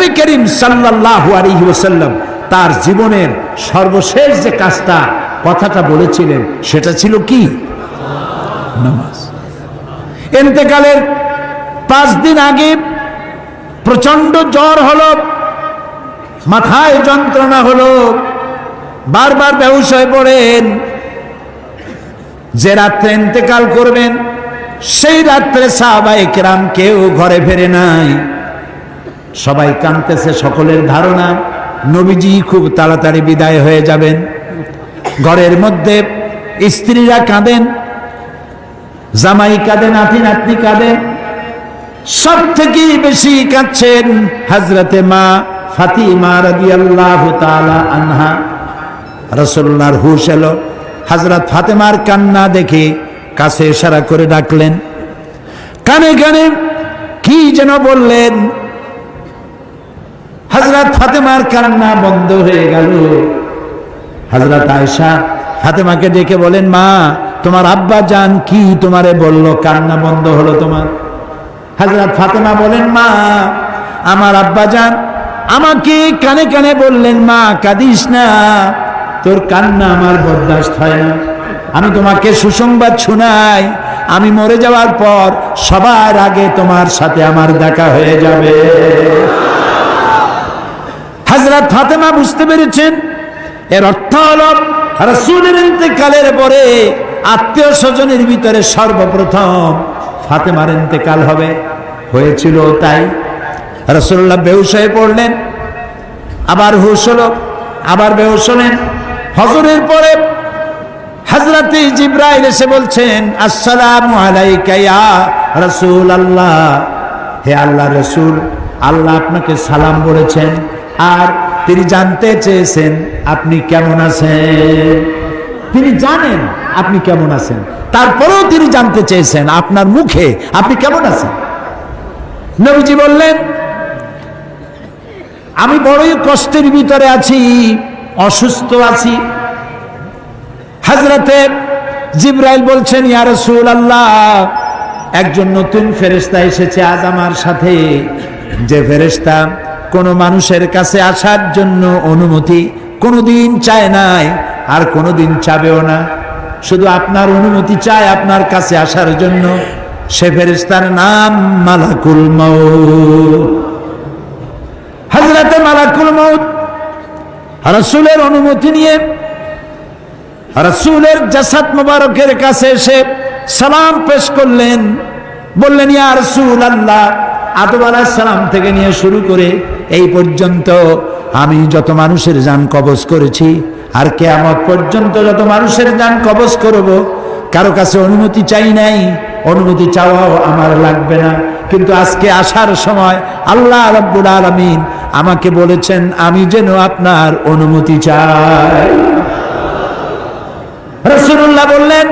নবী করিম সাল্লাল্লাহু আলাইহি ওয়াসাল্লাম তার জীবনের সর্বশেষ যে কাজটা কথাটা বলেছিলেন সেটা ছিল কি? নামাজ। ইন্তেকালের 5 দিন আগে প্রচন্ড জ্বর হলো, মাথায় যন্ত্রণা হলো, বারবার বেহুশ হয়ে পড়েন। যে রাত্রে ইন্তেকাল করবেন সেই রাত্রে সাহাবায়ে কেরাম কেউ ঘরে ফেরে নাই, সবাই কাঁদতেছে। সকলের ধারণা নবীজি খুব তাড়াতাড়ি বিদায় হয়ে যাবেন। ঘরের মধ্যে স্ত্রীরা কাঁদেন, জামাই কাঁদে, নাতি নাতনি কাঁদেন। সব থেকে বেশি কাঁদছেন হযরতে মা ফাতিমা রাদিয়াল্লাহু তাআলা আনহা। রাসূলুল্লাহর হুশ এলো, হযরত ফাতেমার কান্না দেখে কাছে ইশারা করে ডাকলেন, কানে কানে কি যেন বললেন। হযরত ফাতেমার কান্না বন্ধ হয়ে গেল। হযরত আয়েশা ফাতেমাকে ডেকে বলেন, মা তোমার আব্বা জান কি তোমারে বলল, কান্না বন্ধ হলো তোমার? হযরত ফাতেমা বলেন, মা আমার আব্বা জান আমাকে কানে কানে বললেন, মা কাঁদিস না, তোর কান্না আমার বরদাস্ত হয় না। আমি তোমাকে সুসংবাদ শোনাই, আমি মরে যাওয়ার পর সবার আগে তোমার সাথে আমার দেখা হয়ে যাবে। হযরত ফাতেমা বুঝতে পেরেছেন এর অর্থ হলো রাসূলের ইন্তেকালের পরে আত্মীয় স্বজনের ভিতরে সর্বপ্রথম ফাতেমার ইন্তেকাল হবে। হয়েছিল তাই। রাসূলুল্লাহ বেহুশ হয়ে পড়লেন, আবার হুশ হলো, আবার বেহুশ হলেন। হজরের পরে হযরতে জিবরাইল এসে বলছেন, আসসালামু আলাইকা ইয়া রাসূলুল্লাহ, হে আল্লাহর রাসূল, আল্লাহ আপনাকে সালাম বলেছেন আর তিনি জানতে চেয়েছেন আপনি কেমন আছেন। তিনি জানেন আপনি কেমন আছেন, তারপরেও তিনি জানতে চেয়েছেন আপনার মুখে আপনি কেমন আছেন। নবীজি বললেন, আমি বড়ই কষ্টের ভিতরে আছি, অসুস্থ আছি। হযরতে জিবরাইল বলছেন, ইয়া রাসূলুল্লাহ, একজন নতুন ফেরেশতা এসেছে আজ আমার সাথে, যে ফেরেশতা কোন মানুষের কাছে আসার জন্য অনুমতি কোনোদিন চায় নাই আর কোনোদিন চাবেও না, শুধু আপনার অনুমতি চায় আপনার কাছে আসার জন্য। সে ফেরেশতার নাম মালাকুল মউত। হযরতে মালাকুল মউত রাসূলের অনুমতি নিয়ে রাসূলের জাসাদ মুবারকের কাছে এসে সালাম পেশ করলেন। বললেন, ইয়া রাসূলুল্লাহ, আদম আলাইহিস সালাম থেকে নিয়ে শুরু করে এই পর্যন্ত আমি যত মানুষের জান কবজ করেছি আর কিয়ামত পর্যন্ত যত মানুষের জান কবজ করব, কারো কাছে অনুমতি চাই নাই, অনুমতি চাওয়াও আমার লাগবে না। কিন্তু আজকে আসার সময় আল্লাহ রাব্বুল আলামিন আমাকে বলেছেন আমি যেন আপনার অনুমতি চাই। রাসূলুল্লাহ বললেন,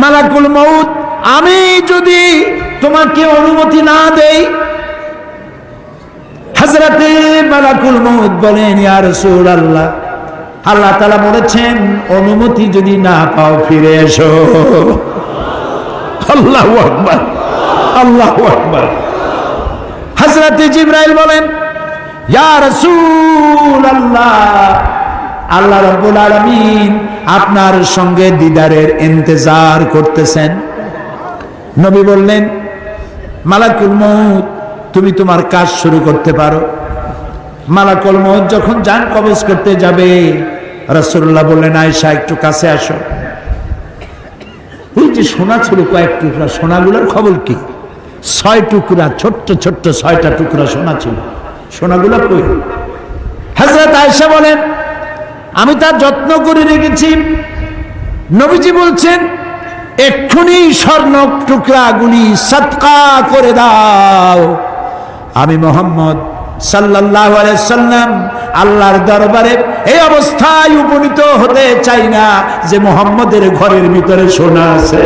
মালাকুল মউত, আমি যদি তোমাকে অনুমতি না দেই? হযরতে মালাকুল মউত বলেন, ইয়া রাসূলুল্লাহ, আল্লাহ তাআলা বলেছেন অনুমতি যদি না পাও ফিরে এসো। আল্লাহু আকবার, আল্লাহু আকবার। হযরতে জিবরাইল বলেন, ইয়া রাসূলুল্লাহ, আল্লাহ রাব্বুল আলামিন আপনার সঙ্গে দিদারের ইন্তজার করতেছেন। নবী বললেন, মালাকুল মউত, তুমি তোমার কাজ শুরু করতে পারো। মালাকুল মউত যখন জান কবজ করতে যাবে, রাসূলুল্লাহ বললেন, আয়েশা একটু কাছে আসো। ওই যে সোনা ছিল কয়েক টুকরা, সোনাগুলোর খবর কি? 6 টুকরা, ছোট্ট ছোট্ট 6টা টুকরা সোনা ছিল, সোনাগুলো কই? হযরত আয়েশা বলেন, আমি তার যত্ন করে রেখেছি। নবীজি বলছেন, এক্ষুনি স্বর্ণ টুকরাগুলি সদকা করে দাও। আমি মুহাম্মদ সাল্লাল্লাহু আলাইহি সাল্লাম আল্লাহর দরবারে এই অবস্থায় উপনীত হতে চাই না যে মুহাম্মদের ঘরের ভিতরে সোনা আছে।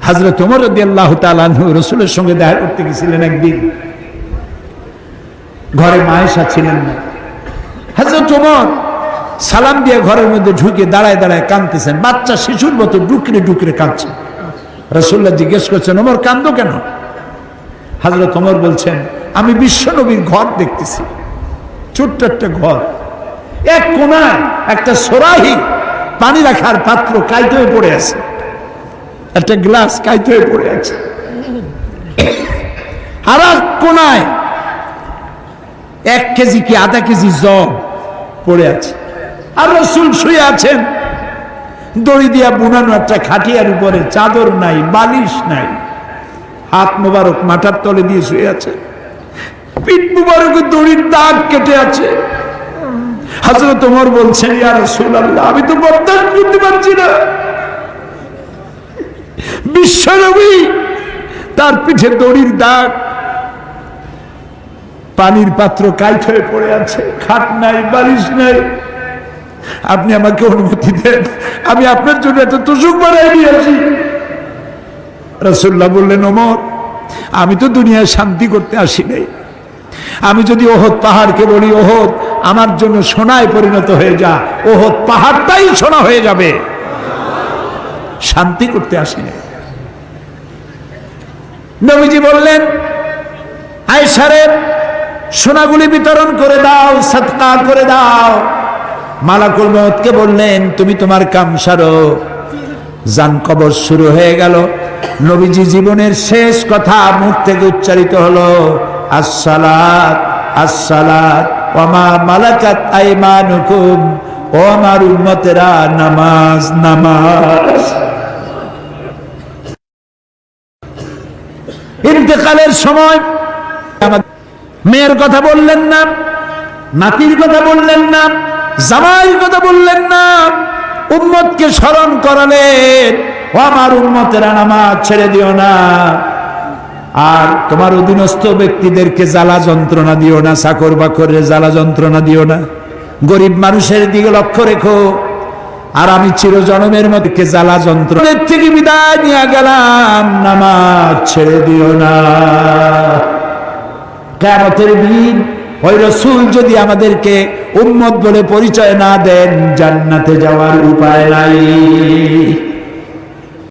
হযরত ওমর রাদিয়াল্লাহু তাআলা আনহু রাসূলের সঙ্গে দেখা করতে গেছিলেন একদিন। ঘরে মা আয়েশা ছিলেন না। হযরত ওমর সালাম দিয়ে ঘরের মধ্যে ঢুকে দাঁড়ায় দাঁড়ায় কাঁদতেছেন, বাচ্চা শিশুর মতো ডুকরে ডুকরে কাঁদছে। রাসূলুল্লাহ জিজ্ঞেস করছেন, ওমর কাঁদো কেন? হযরত ওমর বলছেন, আমি বিশ্বনবীর ঘর দেখতেছি, ছোট্ট একটা ঘর, এক কোনায় একটা সরাহি পানি রাখার পাত্র কাইতে হয়ে পড়ে আছে, একটা গ্লাস কাইতে হয়ে পড়ে আছে, আর এক কোনায় 1 কেজি কি আধা কেজি জব পড়ে আছে, আর রাসূল শুয়ে আছেন দড়ি দিয়া বুনানো একটা খাটিয়ার উপরে, চাদর নাই, বালিশ নাই, হাত মোবারক মাথার তলে দিয়ে শুয়ে আছে, পিঠ মোবারকে দড়ির দাগ কেটে আছে। হযরত ওমর বলছেন, ইয়া রাসূলুল্লাহ, আমি তো বরদাস্ত করতে পারছি না, বিশ্বনবী তার পিঠে দড়ির দাগ, পানির পাত্র কাইট হয়ে পড়ে আছে, খাট নাই, বালিশ নাই, আপনি আমাকে অনুমতি দেন, আমি আপনার জন্য একটা তোষক বানাই নিয়ে আসি। রাসূলুল্লাহ বললেন, ওমর, আমি তো দুনিয়ায় শান্তি করতে আসি নাই, আমি যদি ওহদ পাহাড়কে বলি, ওহদ আমার জন্য সোনায় পরিণত হয়ে যা, ওহদ পাহাড়টাই সোনা হয়ে যাবে, শান্তি করতে আসি নাই। নবীজি বললেন, আয়েশারে সোনাগুলি বিতরণ করে দাও, সাদকা করে দাও। মালাকুল মউতকে বললেন, তুমি তোমার কাম সারো। জান কবজ শুরু হয়ে গেল। নবীজি জীবনের শেষ কথা মুখ থেকে উচ্চারিত হলো, আসসালাত আসসালাত ওয়া মা মালাকাত আইমানুকুম, ও আমার উম্মতেরা, নামাজ নামাজ। ইন্তেকালের সময় মেয়ের কথা বললেন না, নাতির কথা বললেন না, জামাইয়ের কথা বললেন না, উম্মতকে স্মরণ করালেন, ও আমার উম্মতেরা, নামাজ ছেড়ে দিও না, আর তোমার অধীনস্থ ব্যক্তিদেরকে জ্বালা যন্ত্রণা দিও না, চাকর বাকরের জ্বালা যন্ত্রণা দিও না, গরিব মানুষের দিকে লক্ষ্য রেখো, আর আমি চিরজনমের মধ্যে জ্বালা যন্ত্রণার থেকে বিদায় নিয়ে গেলাম, নামাজ ছেড়ে দিও না। কিয়ামতের দিন ওই রাসূল যদি আমাদেরকে উম্মত বলে পরিচয় না দেন, জান্নাতে যাওয়ার উপায় নাই।